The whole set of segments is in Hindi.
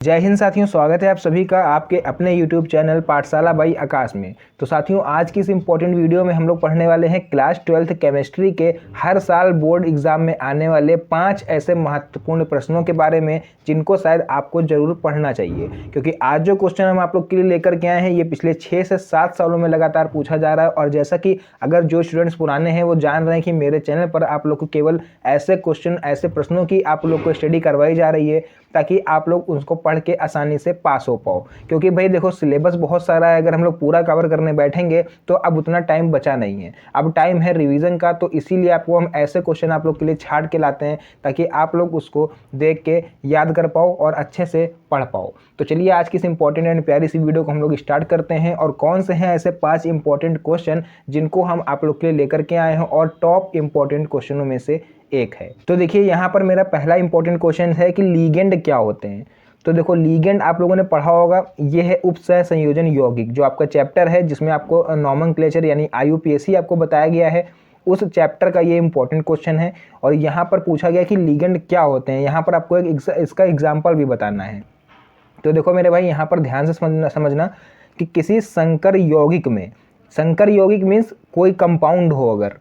जय हिंद साथियों, स्वागत है आप सभी का आपके अपने YouTube चैनल पाठशाला बाई आकाश में। तो साथियों, आज की इस इम्पोर्टेंट वीडियो में हम लोग पढ़ने वाले हैं क्लास 12th केमिस्ट्री के हर साल बोर्ड एग्जाम में आने वाले 5 ऐसे महत्वपूर्ण प्रश्नों के बारे में जिनको शायद आपको जरूर पढ़ना चाहिए। क्योंकि आज जो क्वेश्चन हम आप लोग के लिए लेकर के आए हैं ये पिछले 6 से 7 सालों में लगातार पूछा जा रहा है। और जैसा कि अगर जो स्टूडेंट्स पुराने हैं वो जान रहे हैं कि मेरे चैनल पर आप लोग को केवल ऐसे क्वेश्चन, ऐसे प्रश्नों की आप लोग को स्टडी करवाई जा रही है ताकि आप लोग उसको पढ़ के आसानी से पास हो पाओ। क्योंकि भाई देखो, सिलेबस बहुत सारा है, अगर हम लोग पूरा कवर करने बैठेंगे तो अब उतना टाइम बचा नहीं है, अब टाइम है रिवीजन का। तो इसीलिए आपको हम ऐसे क्वेश्चन आप लोग के लिए छाट के लाते हैं ताकि आप लोग उसको देख के याद कर पाओ और अच्छे से पढ़ पाओ। तो चलिए आज की इस इंपॉर्टेंट एंड प्यारी सी वीडियो को हम लोग स्टार्ट करते हैं। और कौन से हैं ऐसे 5 इंपॉर्टेंट क्वेश्चन जिनको हम आप लोग के लिए लेकर के आए हैं और टॉप इंपॉर्टेंट क्वेश्चनों में से एक है। तो देखिए यहाँ पर मेरा पहला इंपॉर्टेंट क्वेश्चन है कि लीगेंड क्या होते हैं। तो देखो, लीगेंड आप लोगों ने पढ़ा होगा, ये है उपसह संयोजन यौगिक, जो आपका चैप्टर है जिसमें आपको नॉमेनक्लेचर यानी IUPAC आपको बताया गया है, उस चैप्टर का ये इंपॉर्टेंट क्वेश्चन है। और यहाँ पर पूछा गया कि लीगेंड क्या होते हैं, यहाँ पर आपको इसका एग्जाम्पल भी बताना है। तो देखो मेरे भाई, यहाँ पर ध्यान से समझना कि किसी संकर यौगिक में, संकर यौगिक मीन्स कोई कंपाउंड हो, अगर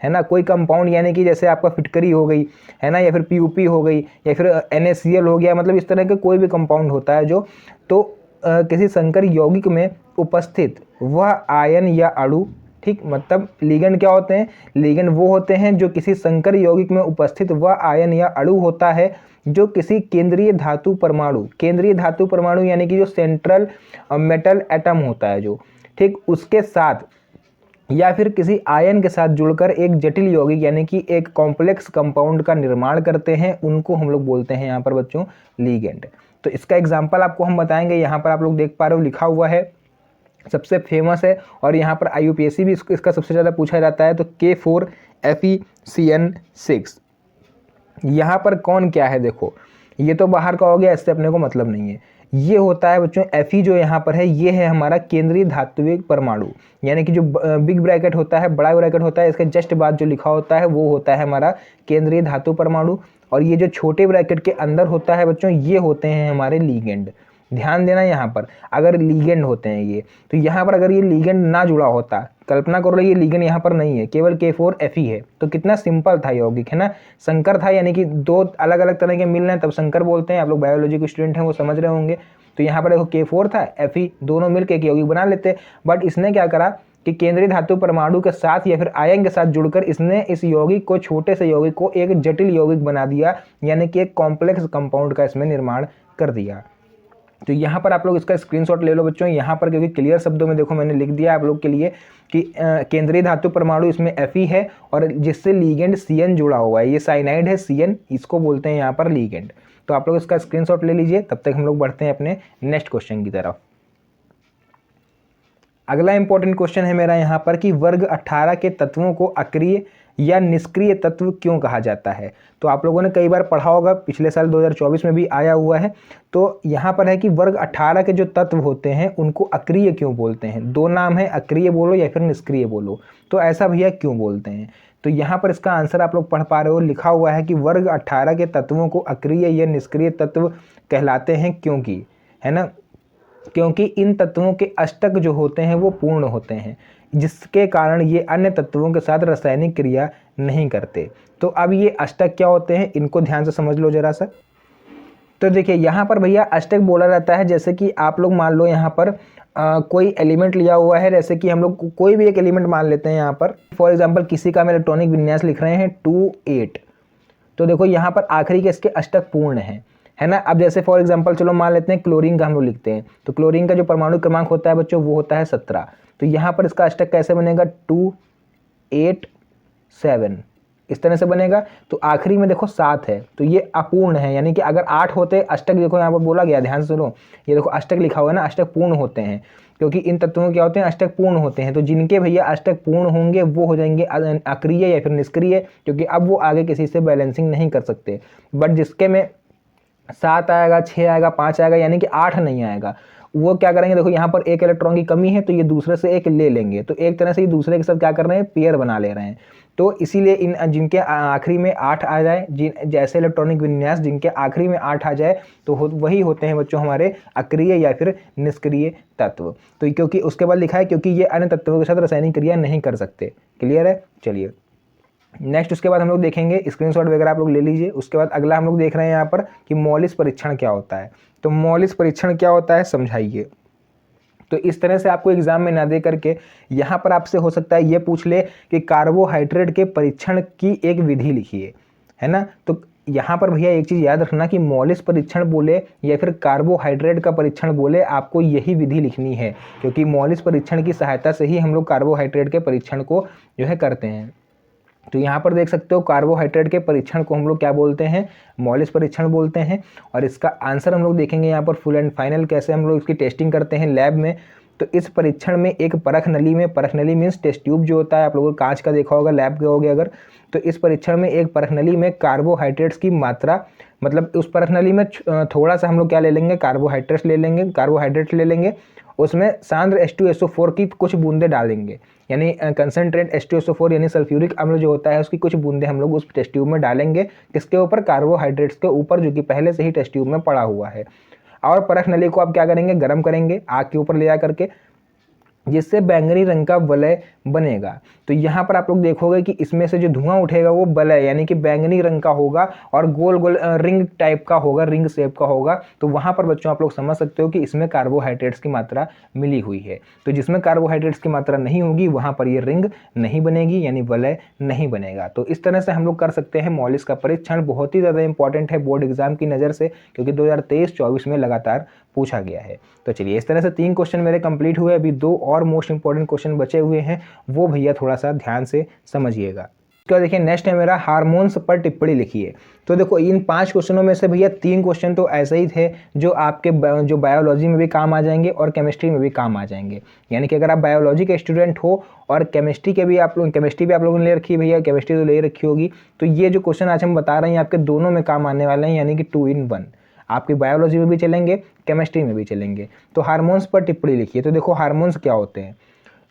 है ना, कोई कंपाउंड, यानी कि जैसे आपका फिटकरी हो गई है ना, या फिर PUP हो गई, या फिर NaCl हो गया, मतलब इस तरह के कोई भी कंपाउंड होता है जो, तो किसी संकर यौगिक में उपस्थित वह आयन या अणु, ठीक, मतलब लीगेंड क्या होते हैं, लीगेंड वो होते हैं जो किसी संकर यौगिक में उपस्थित वह आयन या अणु होता है जो किसी केंद्रीय धातु परमाणु, केंद्रीय धातु परमाणु यानी कि जो सेंट्रल मेटल एटम होता है जो, ठीक, उसके साथ या फिर किसी आयन के साथ जुड़कर एक जटिल यौगिक यानी कि एक कॉम्प्लेक्स कंपाउंड का निर्माण करते हैं, उनको हम लोग बोलते हैं यहाँ पर बच्चों लीगेंड। तो इसका एग्जांपल आपको हम बताएंगे। यहाँ पर आप लोग देख पा रहे हो लिखा हुआ है, सबसे फेमस है और यहाँ पर IUPAC भी इसका सबसे ज़्यादा पूछा जाता है, तो K4FeCN6। यहाँ पर कौन क्या है, देखो ये तो बाहर का हो गया, इससे अपने को मतलब नहीं है। ये होता है बच्चों Fe, जो यहाँ पर है ये है हमारा केंद्रीय धात्विक परमाणु, यानी कि जो बिग ब्रैकेट होता है, बड़ा ब्रैकेट होता है, इसके जस्ट बाद जो लिखा होता है वो होता है हमारा केंद्रीय धातु परमाणु। और ये जो छोटे ब्रैकेट के अंदर होता है बच्चों, ये होते हैं हमारे लीगेंड। ध्यान देना, यहाँ पर अगर लीगेंड होते हैं ये, तो यहाँ पर अगर ये लीगेंड ना जुड़ा होता, कल्पना करो ये लीगेंड यहाँ पर नहीं है, केवल K4Fe है, तो कितना सिंपल था यौगिक, है ना। संकर था, यानी कि दो अलग अलग तरह के मिल रहे हैं तब संकर बोलते हैं। आप लोग बायोलॉजी के स्टूडेंट हैं वो समझ रहे होंगे। तो यहाँ पर देखो K4 था, Fe, दोनों मिलकर एक यौगिक बना लेते। बट इसने क्या करा कि केंद्रीय धातु परमाणु के साथ या फिर आयन के साथ जुड़कर इसने इस यौगिक को, छोटे से यौगिक को एक जटिल यौगिक बना दिया, यानी कि एक कॉम्प्लेक्स कंपाउंड का इसमें निर्माण कर दिया। तो यहाँ पर आप लोग इसका स्क्रीनशॉट ले लो बच्चों, यहाँ पर क्योंकि क्लियर शब्दों में देखो मैंने लिख दिया आप लोग के लिए कि केंद्रीय धातु परमाणु इसमें Fe है और जिससे लीगेंड CN जुड़ा हुआ है, ये साइनाइड है CN, इसको बोलते हैं यहाँ पर लीगेंड। तो आप लोग इसका स्क्रीनशॉट ले लीजिए, तब तक हम लोग बढ़ते हैं अपने नेक्स्ट क्वेश्चन की तरफ। अगला इंपॉर्टेंट क्वेश्चन है मेरा यहाँ पर कि वर्ग 18 के तत्वों को अक्रिय या निष्क्रिय तत्व क्यों कहा जाता है। तो आप लोगों ने कई बार पढ़ा होगा, पिछले साल 2024 में भी आया हुआ है। तो यहाँ पर है कि वर्ग 18 के जो तत्व होते हैं उनको अक्रिय क्यों बोलते हैं। दो नाम है, अक्रिय बोलो या फिर निष्क्रिय बोलो, तो ऐसा भैया क्यों बोलते हैं। तो यहाँ पर इसका आंसर आप लोग पढ़ पा रहे हो, लिखा हुआ है कि वर्ग 18 के तत्वों को अक्रिय या निष्क्रिय तत्व कहलाते हैं क्योंकि, है ना, क्योंकि इन तत्वों के अष्टक जो होते हैं वो पूर्ण होते हैं, जिसके कारण ये अन्य तत्वों के साथ रासायनिक क्रिया नहीं करते। तो अब ये अष्टक क्या होते हैं, इनको ध्यान से समझ लो जरा सा। तो देखिए यहाँ पर भैया अष्टक बोला जाता है, जैसे कि आप लोग मान लो यहाँ पर कोई एलिमेंट लिया हुआ है, जैसे कि हम लोग कोई भी एक एलिमेंट मान लेते हैं। यहाँ पर फॉर एग्जाम्पल किसी का हम इलेक्ट्रॉनिक विन्यास लिख रहे हैं 2 8, तो देखो यहाँ पर आखिरी के इसके अष्टक पूर्ण है ना। अब जैसे फॉर एग्जांपल चलो मान लेते हैं क्लोरीन का हम लोग लिखते हैं, तो क्लोरीन का जो परमाणु क्रमांक होता है बच्चों वो होता है 17। तो यहाँ पर इसका अष्टक कैसे बनेगा, 2 8 7, इस तरह से बनेगा। तो आखिरी में देखो 7 है, तो ये अपूर्ण है, यानी कि अगर 8 होते अष्टक, देखो यहाँ पर बोला गया, ध्यान से सुनो, ये देखो अष्टक लिखा हुआ है ना, अष्टक पूर्ण होते हैं, क्योंकि इन तत्वों क्या होते हैं, अष्टक पूर्ण होते हैं। तो जिनके भैया अष्टक पूर्ण होंगे वो हो जाएंगे अक्रिय या फिर निष्क्रिय, क्योंकि अब वो आगे किसी से बैलेंसिंग नहीं कर सकते। बट जिसके में 7 आएगा, 6 आएगा, 5 आएगा, यानी कि 8 नहीं आएगा, वो क्या करेंगे, देखो यहाँ पर एक इलेक्ट्रॉन की कमी है तो ये दूसरे से एक ले लेंगे, तो एक तरह से ये दूसरे के साथ क्या कर रहे हैं, पेयर बना ले रहे हैं। तो इसीलिए इन जिनके आखिरी में 8 आ जाए, जैसे इलेक्ट्रॉनिक विन्यास जिनके आखिरी में 8 आ जाए तो वही होते हैं बच्चों हमारे अक्रिय या फिर निष्क्रिय तत्व। तो क्योंकि उसके बाद लिखा है क्योंकि ये अन्य तत्वों के साथ रासायनिक क्रिया नहीं कर सकते। क्लियर है? चलिए नेक्स्ट उसके बाद हम लोग देखेंगे, स्क्रीनशॉट वगैरह आप लोग ले लीजिए। उसके बाद अगला हम लोग देख रहे हैं यहाँ पर कि मौलिक परीक्षण क्या होता है। तो मौलिक परीक्षण क्या होता है समझाइए। तो इस तरह से आपको एग्जाम में ना दे करके यहाँ पर आपसे हो सकता है ये पूछ ले कि कार्बोहाइड्रेट के परीक्षण की एक विधि लिखिए, है ना। तो यहाँ पर भैया एक चीज़ याद रखना कि मौलिक परीक्षण बोले या फिर कार्बोहाइड्रेट का परीक्षण बोले, आपको यही विधि लिखनी है, क्योंकि मौलिक परीक्षण की सहायता से ही हम लोग कार्बोहाइड्रेट के परीक्षण को जो है करते हैं। तो यहाँ पर देख सकते हो कार्बोहाइड्रेट के परीक्षण को हम लोग क्या बोलते हैं, मौलिक परीक्षण बोलते हैं। और इसका आंसर हम लोग देखेंगे यहाँ पर फुल एंड फाइनल कैसे हम लोग इसकी टेस्टिंग करते हैं लैब में। तो इस परीक्षण में एक परख नली में, परख नली मीन्स टेस्ट ट्यूब जो होता है, आप लोगों को कांच का देखा होगा लैब गए होगे अगर, तो इस परीक्षण में एक परख नली में कार्बोहाइड्रेट्स की मात्रा, मतलब उस परख नली में थोड़ा सा हम लोग क्या ले लेंगे, कार्बोहाइड्रेट ले लेंगे, उसमें सांद्र H2SO4 की कुछ बूंदे डालेंगे, यानी कंसनट्रेट H2SO4 यानी सल्फ्यूरिक अम्ल जो होता है उसकी कुछ बूंदे हम लोग उस टेस्ट ट्यूब में डालेंगे, किसके ऊपर, कार्बोहाइड्रेट्स के ऊपर, जो कि पहले से ही टेस्ट ट्यूब में पड़ा हुआ है। और परख नली को आप क्या करेंगे, गर्म करेंगे आग के ऊपर ले जा करके, जिससे बैंगनी रंग का वलय बनेगा। तो यहाँ पर आप लोग देखोगे कि इसमें से जो धुआं उठेगा वो वलय यानी कि बैंगनी रंग का होगा और गोल गोल रिंग टाइप का होगा, रिंग शेप का होगा। तो वहाँ पर बच्चों आप लोग समझ सकते हो कि इसमें कार्बोहाइड्रेट्स की मात्रा मिली हुई है। तो जिसमें कार्बोहाइड्रेट्स की मात्रा नहीं होगी वहाँ पर ये रिंग नहीं बनेगी, यानी वलय नहीं बनेगा। तो इस तरह से हम लोग कर सकते हैं मौलिक का परीक्षण। बहुत ही ज़्यादा इंपॉर्टेंट है बोर्ड एग्जाम की नज़र से, क्योंकि 2023-24 में लगातार पूछा गया है। तो चलिए इस तरह से 3 क्वेश्चन मेरे कंप्लीट हुए। अभी 2 और मोस्ट इंपॉर्टेंट क्वेश्चन बचे हुए हैं, वो भैया थोड़ा सा ध्यान से समझिएगा। तो देखिए नेक्स्ट है मेरा हार्मोन्स पर टिप्पणी लिखिए। तो देखो इन 5 क्वेश्चनों में से भैया 3 क्वेश्चन तो ऐसे ही थे जो आपके जो बायोलॉजी में भी काम आ जाएंगे और केमिस्ट्री में भी काम आ जाएंगे। यानी कि अगर आप बायोलॉजी के स्टूडेंट हो और केमिस्ट्री भी आप लोगों ने ले रखी है भैया, केमिस्ट्री तो ले रखी होगी, तो ये जो क्वेश्चन आज हम बता रहे हैं आपके दोनों में काम आने वाले हैं, यानी कि 2 in 1। आपकी बायोलॉजी में भी चलेंगे, केमिस्ट्री में भी चलेंगे। तो हार्मोन्स पर टिप्पणी लिखिए। तो देखो हार्मोन्स क्या होते हैं।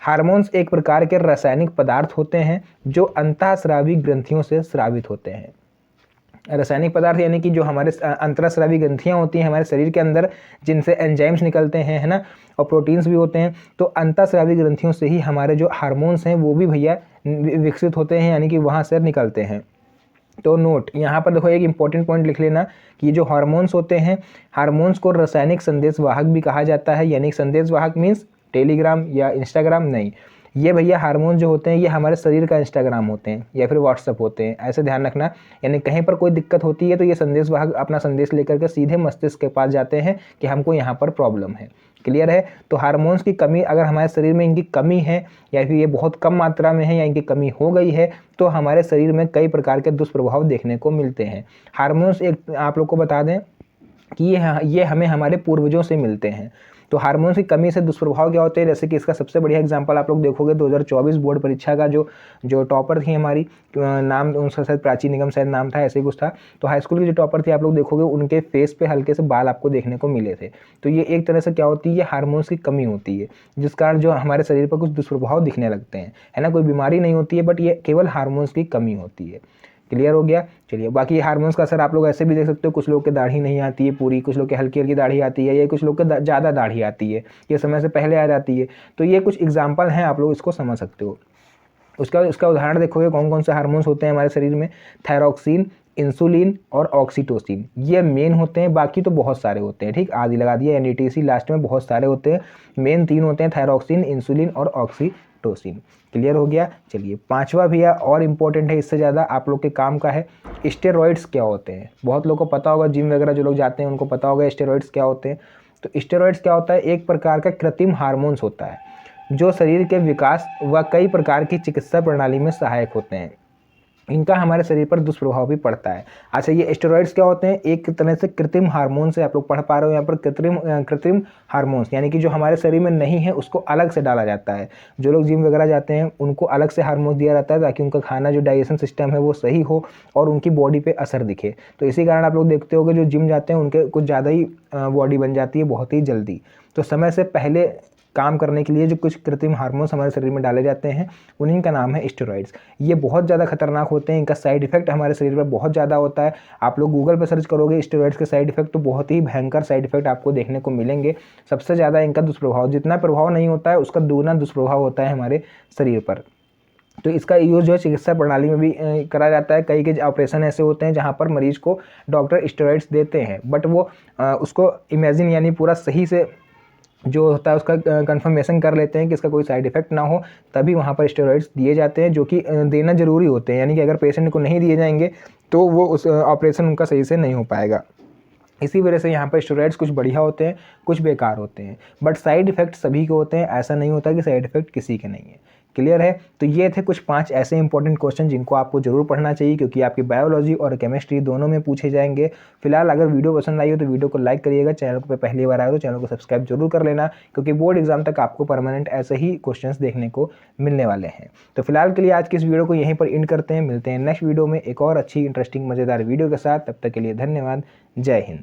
हार्मोन्स एक प्रकार के रासायनिक पदार्थ होते हैं जो अंतःस्रावी ग्रंथियों से स्रावित होते हैं। रासायनिक पदार्थ यानी कि जो हमारे अंतःस्रावी ग्रंथियां होती हैं हमारे शरीर के अंदर, जिनसे एंजाइम्स निकलते हैं, है ना, और प्रोटीन्स भी होते हैं। तो अंतःस्रावी ग्रंथियों से ही हमारे जो हार्मोन्स हैं वो भी भैया विकसित होते हैं, यानी कि वहाँ से निकलते हैं। तो नोट यहाँ पर देखो एक इंपॉर्टेंट पॉइंट लिख लेना कि जो हार्मोन्स होते हैं, हार्मोन्स को रासायनिक संदेशवाहक भी कहा जाता है। यानी संदेशवाहक मीन्स टेलीग्राम या इंस्टाग्राम नहीं, ये भैया हार्मोन जो होते हैं ये हमारे शरीर का इंस्टाग्राम होते हैं या फिर व्हाट्सअप होते हैं, ऐसे ध्यान रखना। यानी कहीं पर कोई दिक्कत होती है तो ये संदेशवाहक अपना संदेश लेकर के सीधे मस्तिष्क के पास जाते हैं कि हमको यहाँ पर प्रॉब्लम है। क्लियर है? तो हार्मोन्स की कमी, अगर हमारे शरीर में इनकी कमी है या फिर ये बहुत कम मात्रा में है या इनकी कमी हो गई है तो हमारे शरीर में कई प्रकार के दुष्प्रभाव देखने को मिलते हैं। हार्मोन्स एक आप लोग को बता दें कि ये हमें हमारे पूर्वजों से मिलते हैं। तो हार्मोन्स की कमी से दुष्प्रभाव क्या होते हैं, जैसे कि इसका सबसे बढ़िया एग्जांपल आप लोग देखोगे 2024 बोर्ड परीक्षा का जो टॉपर थी हमारी, नाम उनका शायद प्राची निगम शायद नाम था, ऐसे ही कुछ था। तो हाई स्कूल की जो टॉपर थी आप लोग देखोगे उनके फेस पे हल्के से बाल आपको देखने को मिले थे। तो ये एक तरह से क्या होती है, हार्मोन्स की कमी होती है, जिस कारण जो हमारे शरीर पर कुछ दुष्प्रभाव दिखने लगते हैं, है ना। कोई बीमारी नहीं होती है बट ये केवल हार्मोन्स की कमी होती है। क्लियर हो गया? चलिए बाकी हार्मोन्स का असर आप लोग ऐसे भी देख सकते हो, कुछ लोग के दाढ़ी नहीं आती है पूरी, कुछ लोग के हल्की हल्की दाढ़ी आती है, या कुछ लोग के ज़्यादा दाढ़ी आती है, ये समय से पहले आ जाती है। तो ये कुछ एग्जाम्पल हैं, आप लोग इसको समझ सकते हो। उसका उदाहरण देखोगे कौन कौन से हार्मोन्स होते हैं हमारे शरीर में, थायरॉक्सिन, इंसुलिन और ऑक्सीटोसिन, ये मेन होते हैं। बाकी तो बहुत सारे होते हैं, ठीक, आदि लगा दिया NETC लास्ट में, बहुत सारे होते हैं। मेन 3 होते हैं, थायरॉक्सिन, इंसुलिन और ऑक्सीटोसिन। क्लियर हो गया? चलिए 5वां भैया और इम्पोर्टेंट है, इससे ज़्यादा आप लोग के काम का है। स्टेरॉइड्स क्या होते हैं? बहुत लोगों को पता होगा, जिम वगैरह जो लोग जाते हैं उनको पता होगा स्टेरॉइड्स क्या होते हैं। तो स्टेरॉइड्स क्या होता है, एक प्रकार का कृत्रिम हार्मोन्स होता है जो शरीर के विकास व कई प्रकार की चिकित्सा प्रणाली में सहायक होते हैं। इनका हमारे शरीर पर दुष्प्रभाव भी पड़ता है। अच्छा, ये स्टेरॉइड्स क्या होते हैं, एक तरह से कृत्रिम हार्मोन से आप लोग पढ़ पा रहे हो यहाँ पर, कृत्रिम हार्मोन्स, यानी कि जो हमारे शरीर में नहीं है उसको अलग से डाला जाता है। जो लोग जिम वगैरह जाते हैं उनको अलग से हार्मोन दिया जाता है ताकि उनका खाना जो डाइजेशन सिस्टम है वो सही हो और उनकी बॉडी पे असर दिखे। तो इसी कारण आप लोग देखते होगे जो जिम जाते हैं उनके कुछ ज़्यादा ही बॉडी बन जाती है बहुत ही जल्दी। तो समय से पहले काम करने के लिए जो कुछ कृत्रिम हार्मोन्स हमारे शरीर में डाले जाते हैं, उन्हीं का नाम है स्टेरॉइड्स। ये बहुत ज़्यादा खतरनाक होते हैं, इनका साइड इफेक्ट हमारे शरीर पर बहुत ज़्यादा होता है। आप लोग गूगल पर सर्च करोगे स्टेरॉइड्स के साइड इफेक्ट तो बहुत ही भयंकर साइड इफेक्ट आपको देखने को मिलेंगे। सबसे ज़्यादा इनका दुष्प्रभाव, जितना प्रभाव नहीं होता है उसका दोगुना दुष्प्रभाव होता है हमारे शरीर पर। तो इसका यूज़ जो है चिकित्सा प्रणाली में भी करा जाता है। कई ऑपरेशन ऐसे होते हैं जहाँ पर मरीज को डॉक्टर स्टेरॉइड्स देते हैं, बट वो उसको इमेजिन यानी पूरा सही से जो होता है उसका कंफर्मेशन कर लेते हैं कि इसका कोई साइड इफेक्ट ना हो, तभी वहाँ पर स्टेरॉइड्स दिए जाते हैं, जो कि देना ज़रूरी होते हैं। यानी कि अगर पेशेंट को नहीं दिए जाएंगे तो वो उस ऑपरेशन उनका सही से नहीं हो पाएगा। इसी वजह से यहाँ पर स्टेरॉइड्स कुछ बढ़िया होते हैं, कुछ बेकार होते हैं, बट साइड इफेक्ट सभी के होते हैं। ऐसा नहीं होता कि साइड इफेक्ट किसी के नहीं है। क्लियर है? तो ये थे कुछ 5 ऐसे इंपॉर्टेंट क्वेश्चन जिनको आपको जरूर पढ़ना चाहिए, क्योंकि आपकी बायोलॉजी और केमिस्ट्री दोनों में पूछे जाएंगे। फिलहाल अगर वीडियो पसंद आई हो तो वीडियो को लाइक करिएगा, चैनल को पहली बार आए तो चैनल को सब्सक्राइब जरूर कर लेना, क्योंकि बोर्ड एग्जाम तक आपको परमानेंट ऐसे ही क्वेश्चन देखने को मिलने वाले हैं। तो फिलहाल के लिए आज की इस वीडियो को यहीं पर एंड करते हैं। मिलते हैं नेक्स्ट वीडियो में एक और अच्छी इंटरेस्टिंग मज़ेदार वीडियो के साथ। तब तक के लिए धन्यवाद। जय हिंद।